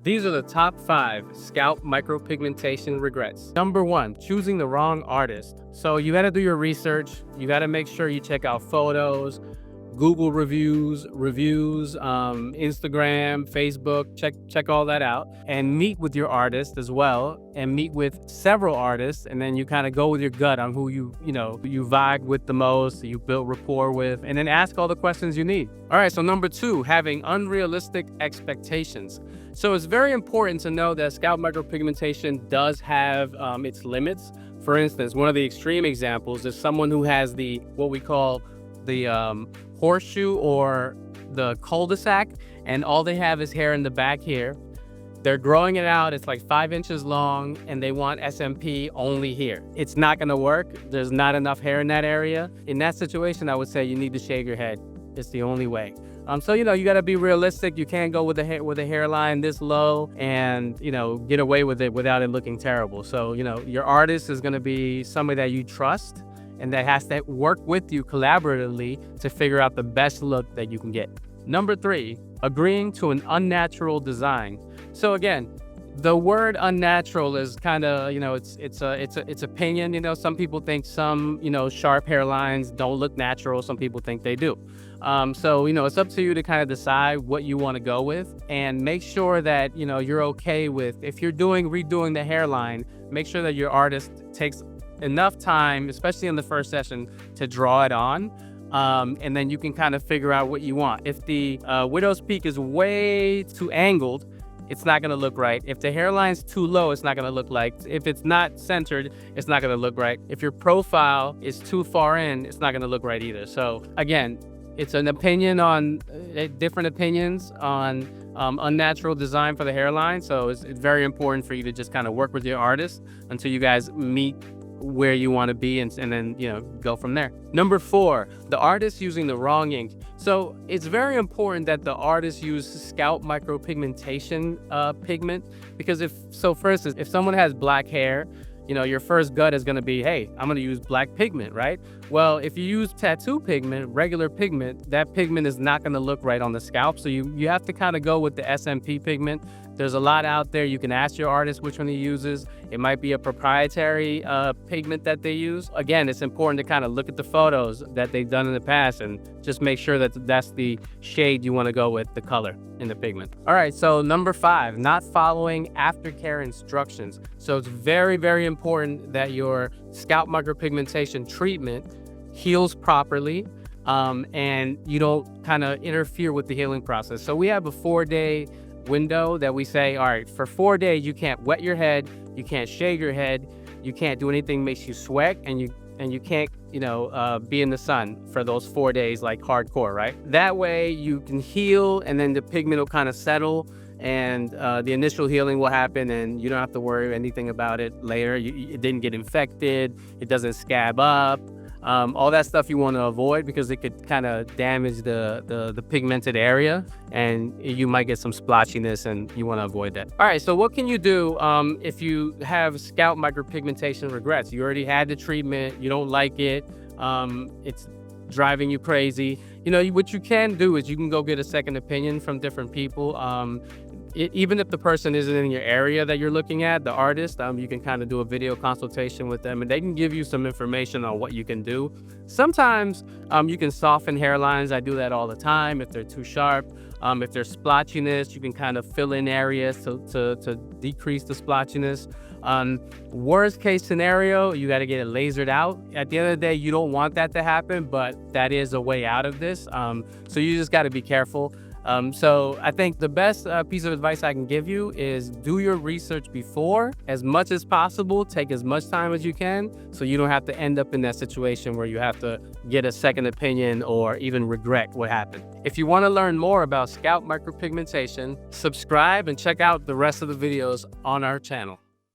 These are the top 5 scalp micropigmentation regrets. Number 1, choosing the wrong artist. So you gotta do your research. You gotta make sure you check out photos, Google reviews, Instagram, Facebook, check all that out, and meet with your artist as well, and meet with several artists, and then you kind of go with your gut on who you vibe with the most, you build rapport with, and then ask all the questions you need. All right, so number 2, having unrealistic expectations. So it's very important to know that scalp micropigmentation does have its limits. For instance, one of the extreme examples is someone who has what we call the horseshoe or the cul-de-sac, and all they have is hair in the back here. They're growing it out, it's like 5 inches long, and they want SMP only here. It's not gonna work. There's not enough hair in that area. In that situation, I would say you need to shave your head. It's the only way. So you gotta be realistic. You can't go with a hairline this low and get away with it without it looking terrible. So your artist is gonna be somebody that you trust, and that has to work with you collaboratively to figure out the best look that you can get. Number 3, agreeing to an unnatural design. So again, the word unnatural is kind of, it's opinion. Some people think some, sharp hairlines don't look natural. Some people think they do. So, it's up to you to kind of decide what you want to go with, and make sure that, you're okay with, if you're redoing the hairline, make sure that your artist takes enough time, especially in the first session, to draw it on. And then you can kind of figure out what you want. If the widow's peak is way too angled, it's not gonna look right. If the hairline's too low, it's not gonna look like. If it's not centered, it's not gonna look right. If your profile is too far in, it's not gonna look right either. So again, it's an opinion on different opinions on unnatural design for the hairline. So it's very important for you to just kind of work with your artist until you guys meet where you want to be, and then go from there. Number 4, the artist using the wrong ink. So it's very important that the artist use scalp micropigmentation pigment, because for instance, if someone has black hair, your first gut is going to be, hey, I'm going to use black pigment, right? Well, if you use tattoo pigment, regular pigment, that pigment is not going to look right on the scalp. So you have to kind of go with the SMP pigment. There's a lot out there. You can ask your artist which one he uses. It might be a proprietary pigment that they use. Again, it's important to kind of look at the photos that they've done in the past and just make sure that that's the shade you want to go with, the color in the pigment. All right, so number 5, not following aftercare instructions. So it's very, very important that your scalp micropigmentation treatment heals properly, and you don't kind of interfere with the healing process. So we have a 4-day window that we say, all right, for 4 days, you can't wet your head, you can't shave your head, you can't do anything that makes you sweat, and you can't, be in the sun for those 4 days, like hardcore, right? That way you can heal, and then the pigment will kind of settle, and the initial healing will happen, and you don't have to worry anything about it later. It didn't get infected, it doesn't scab up. All that stuff you want to avoid, because it could kind of damage the pigmented area, and you might get some splotchiness, and you want to avoid that. All right, so what can you do if you have scalp micropigmentation regrets? You already had the treatment, you don't like it, it's driving you crazy. What you can do is you can go get a second opinion from different people. Even if the person isn't in your area that you're looking at, the artist, you can kind of do a video consultation with them, and they can give you some information on what you can do. Sometimes you can soften hairlines. I do that all the time if they're too sharp. If there's splotchiness, you can kind of fill in areas to decrease the splotchiness. Worst case scenario, you got to get it lasered out. At the end of the day, you don't want that to happen, but that is a way out of this. So you just got to be careful. So I think the best piece of advice I can give you is do your research before as much as possible. Take as much time as you can, so you don't have to end up in that situation where you have to get a second opinion or even regret what happened. If you want to learn more about scalp micropigmentation, subscribe and check out the rest of the videos on our channel.